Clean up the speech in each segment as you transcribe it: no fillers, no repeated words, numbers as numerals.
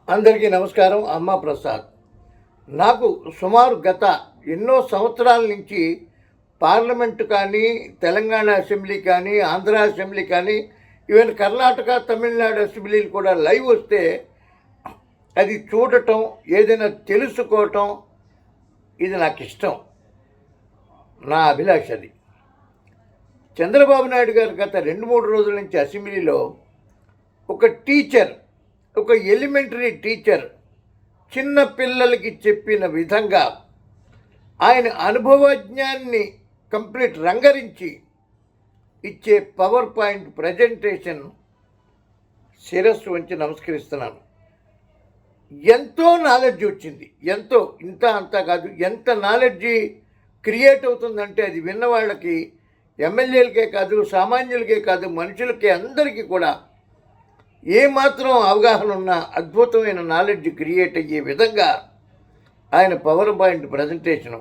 అందరికీ నమస్కారం. అమ్మ ప్రసాద్. నాకు సుమారు గత ఎన్నో సంవత్సరాల నుంచి పార్లమెంటు కానీ, తెలంగాణ అసెంబ్లీ కానీ, ఆంధ్ర అసెంబ్లీ కానీ, ఈవెన్ కర్ణాటక, తమిళనాడు అసెంబ్లీలు కూడా లైవ్ వస్తే అది చూడటం, ఏదైనా తెలుసుకోవటం, ఇది నాకు ఇష్టం, నా అభిలాష. అది చంద్రబాబు నాయుడు గారు గత 2-3 రోజుల నుంచి అసెంబ్లీలో ఒక టీచర్, ఒక ఎలిమెంటరీ టీచర్ చిన్న పిల్లలకి చెప్పిన విధంగా ఆయన అనుభవజ్ఞాన్ని కంప్లీట్ రంగరించి ఇచ్చే పవర్ పాయింట్ ప్రజెంటేషన్ శిరస్సు వంచి నమస్కరిస్తున్నాను. ఎంతో నాలెడ్జ్ వచ్చింది. ఎంతో, ఇంత అంతా కాదు, ఎంత నాలెడ్జి క్రియేట్ అవుతుందంటే అది విన్న వాళ్ళకి, ఎమ్మెల్యేలకే కాదు, సామాన్యులకే కాదు, మనుషులకే అందరికీ కూడా ఏమాత్రం అవగాహన ఉన్న అద్భుతమైన నాలెడ్జ్ క్రియేట్ అయ్యే విధంగా ఆయన పవర్ పాయింట్ ప్రజెంటేషను.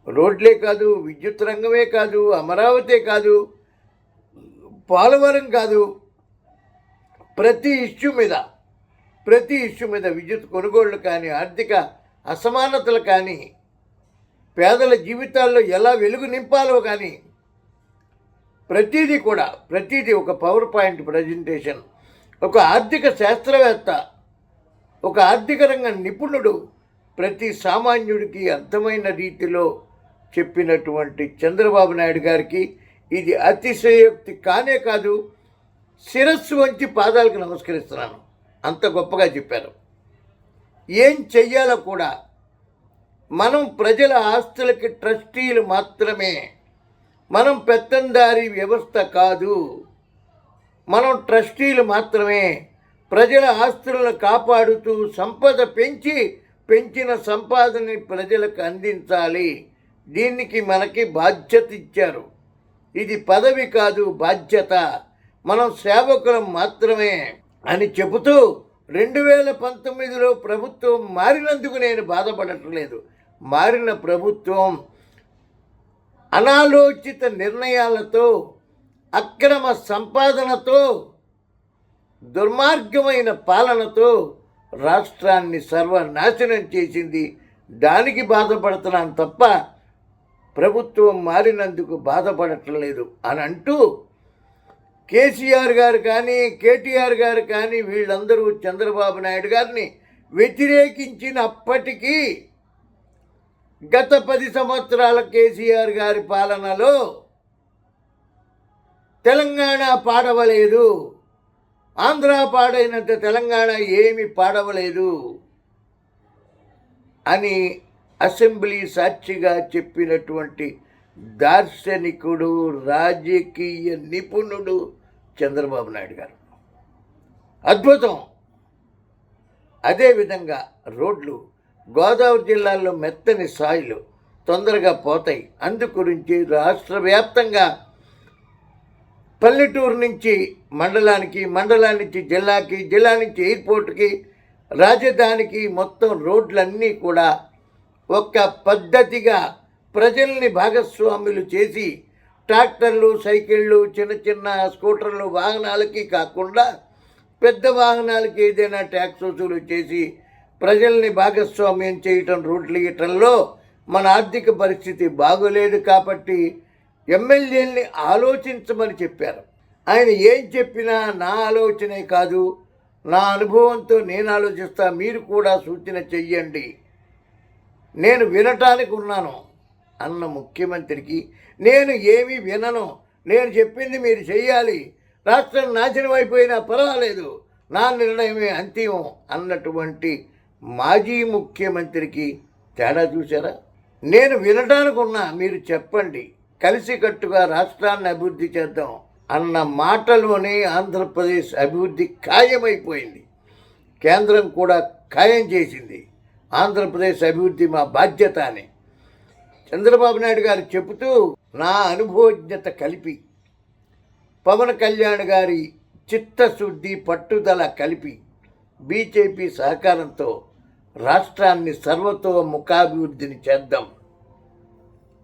రోడ్లే కాదు, విద్యుత్ రంగమే కాదు, అమరావతి కాదు, పోలవరం కాదు, ప్రతి ఇష్యూ మీద విద్యుత్ కొనుగోళ్లు కానీ, ఆర్థిక అసమానతలు కానీ, పేదల జీవితాల్లో ఎలా వెలుగు నింపాలో కానీ ప్రతిదీ ఒక పవర్ పాయింట్ ప్రజెంటేషన్. ఒక ఆర్థిక శాస్త్రవేత్త, ఒక ఆర్థిక రంగ నిపుణుడు ప్రతి సామాన్యుడికి అర్థమైన రీతిలో చెప్పినటువంటి చంద్రబాబు నాయుడు గారికి ఇది అతిశయోక్తి కానే కాదు, శిరస్సు వంచి పాదాలకు నమస్కరిస్తున్నాను. అంత గొప్పగా చెప్పారు. ఏం చెయ్యాలో కూడా. మనం ప్రజల ఆస్తులకి ట్రస్టీలు మాత్రమే, మనం పెత్తందారీ వ్యవస్థ కాదు, మనం ట్రస్టీలు మాత్రమే. ప్రజల ఆస్తులను కాపాడుతూ సంపద పెంచిన సంపాదనని ప్రజలకు అందించాలి. దీనికి మనకి బాధ్యత ఇచ్చారు. ఇది పదవి కాదు, బాధ్యత. మనం సేవకులం మాత్రమే అని చెబుతూ 2019లో ప్రభుత్వం మారినందుకు నేను బాధపడట్లేదు. మారిన ప్రభుత్వం అనాలోచిత నిర్ణయాలతో, అక్రమ సంపాదనతో, దుర్మార్గమైన పాలనతో రాష్ట్రాన్ని సర్వనాశనం చేసింది. దానికి బాధపడుతున్నాను తప్ప ప్రభుత్వం మారినందుకు బాధపడట్లేదు అని అంటూ కేసీఆర్ గారు కానీ, కేటీఆర్ గారు కానీ వీళ్ళందరూ చంద్రబాబు నాయుడు గారిని వ్యతిరేకించినప్పటికీ గత 10 సంవత్సరాల కేసీఆర్ గారి పాలనలో తెలంగాణ పాడవలేదు, ఆంధ్ర పాడైనంత తెలంగాణ ఏమి పాడవలేదు అని అసెంబ్లీ సాక్షిగా చెప్పినటువంటి దార్శనికుడు, రాజకీయ నిపుణుడు చంద్రబాబు నాయుడు గారు. అద్భుతం. అదేవిధంగా రోడ్లు, గోదావరి జిల్లాల్లో మెత్తని సాయిలు తొందరగా పోతాయి. అందుగురించి రాష్ట్ర వ్యాప్తంగా పల్లెటూరు నుంచి మండలానికి, మండలం నుంచి జిల్లాకి, జిల్లా నుంచి ఎయిర్పోర్ట్కి, రాజధానికి మొత్తం రోడ్లన్నీ కూడా ఒక పద్ధతిగా ప్రజల్ని భాగస్వాములు చేసి ట్రాక్టర్లు, సైకిళ్ళు, చిన్న చిన్న స్కూటర్లు వాహనాలకి కాకుండా పెద్ద వాహనాలకి ఏదైనా ట్యాక్స్ వసూలు చేసి ప్రజల్ని భాగస్వామ్యం చేయటం, రోడ్లు ఇయటంలో మన ఆర్థిక పరిస్థితి బాగోలేదు. కాబట్టి ఎమ్మెల్యేల్ని ఆలోచించమని చెప్పారు. ఆయన ఏం చెప్పినా నా ఆలోచనే కాదు, నా అనుభవంతో నేను ఆలోచిస్తా, మీరు కూడా సూచన చెయ్యండి, నేను వినటానికి ఉన్నాను అన్న ముఖ్యమంత్రికి నేను ఏమీ వినను, నేను చెప్పింది మీరు చెయ్యాలి, రాష్ట్రం నాశనం అయిపోయినా పర్వాలేదు, నా నిర్ణయమే అంతిమం అన్నటువంటి మాజీ ముఖ్యమంత్రికి తేడా చూసారా? నేను వినటానికి ఉన్నా, మీరు చెప్పండి, కలిసికట్టుగా రాష్ట్రాన్ని అభివృద్ధి చేద్దాం అన్న మాటలోనే ఆంధ్రప్రదేశ్ అభివృద్ధి ఖాయమైపోయింది. కేంద్రం కూడా ఖాయం చేసింది ఆంధ్రప్రదేశ్ అభివృద్ధి మా బాధ్యత అని. చంద్రబాబు నాయుడు గారు చెబుతూ నా అనుభవజ్ఞత కలిపి, పవన్ కళ్యాణ్ గారి చిత్తశుద్ధి, పట్టుదల కలిపి, బీజేపీ సహకారంతో రాష్ట్రాన్ని సర్వతోముఖాభివృద్ధిని చేద్దాం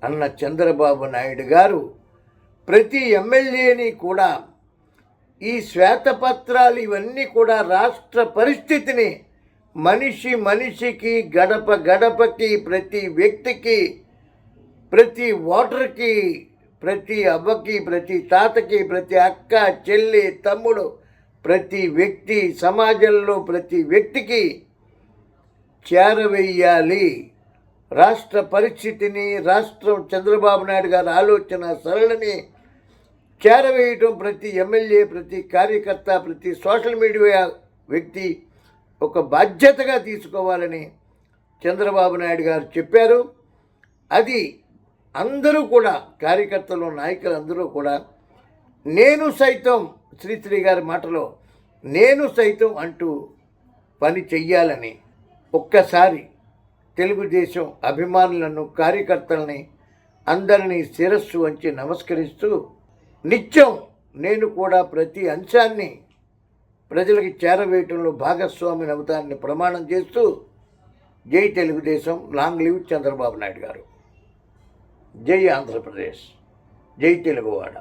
అన్న చంద్రబాబు నాయుడు గారు ప్రతి ఎమ్మెల్యేని కూడా ఈ శ్వేతపత్రాలు ఇవన్నీ కూడా రాష్ట్ర పరిస్థితిని మనిషి మనిషికి, గడప గడపకి, ప్రతి వ్యక్తికి, ప్రతి ఓటర్కి, ప్రతి అవ్వకి, ప్రతి తాతకి, ప్రతి అక్క, చెల్లి, తమ్ముడు, ప్రతి వ్యక్తి, సమాజంలో ప్రతి వ్యక్తికి చేరవేయాలి. రాష్ట్ర పరిస్థితిని, రాష్ట్రం చంద్రబాబు నాయుడు గారి ఆలోచన సరళిని చేరవేయటం ప్రతి ఎమ్మెల్యే, ప్రతి కార్యకర్త, ప్రతి సోషల్ మీడియా వ్యక్తి ఒక బాధ్యతగా తీసుకోవాలని చంద్రబాబు నాయుడు గారు చెప్పారు. అది అందరూ కూడా, కార్యకర్తలు, నాయకులు అందరూ కూడా నేను సైతం, శ్రీశ్రీ గారి మాటలో నేను సైతం అంటూ పని చెయ్యాలని ఒక్కసారి తెలుగుదేశం అభిమానులను, కార్యకర్తలని అందరినీ శిరస్సు వంచి నమస్కరిస్తూ, నిత్యం నేను కూడా ప్రతి అంశాన్ని ప్రజలకి చేరవేయటంలో భాగస్వామిని అవుతానని ప్రమాణం చేస్తూ, జై తెలుగుదేశం, లాంగ్ లివ్ చంద్రబాబు నాయుడు గారు, జై ఆంధ్రప్రదేశ్, జై తెలుగువాడ.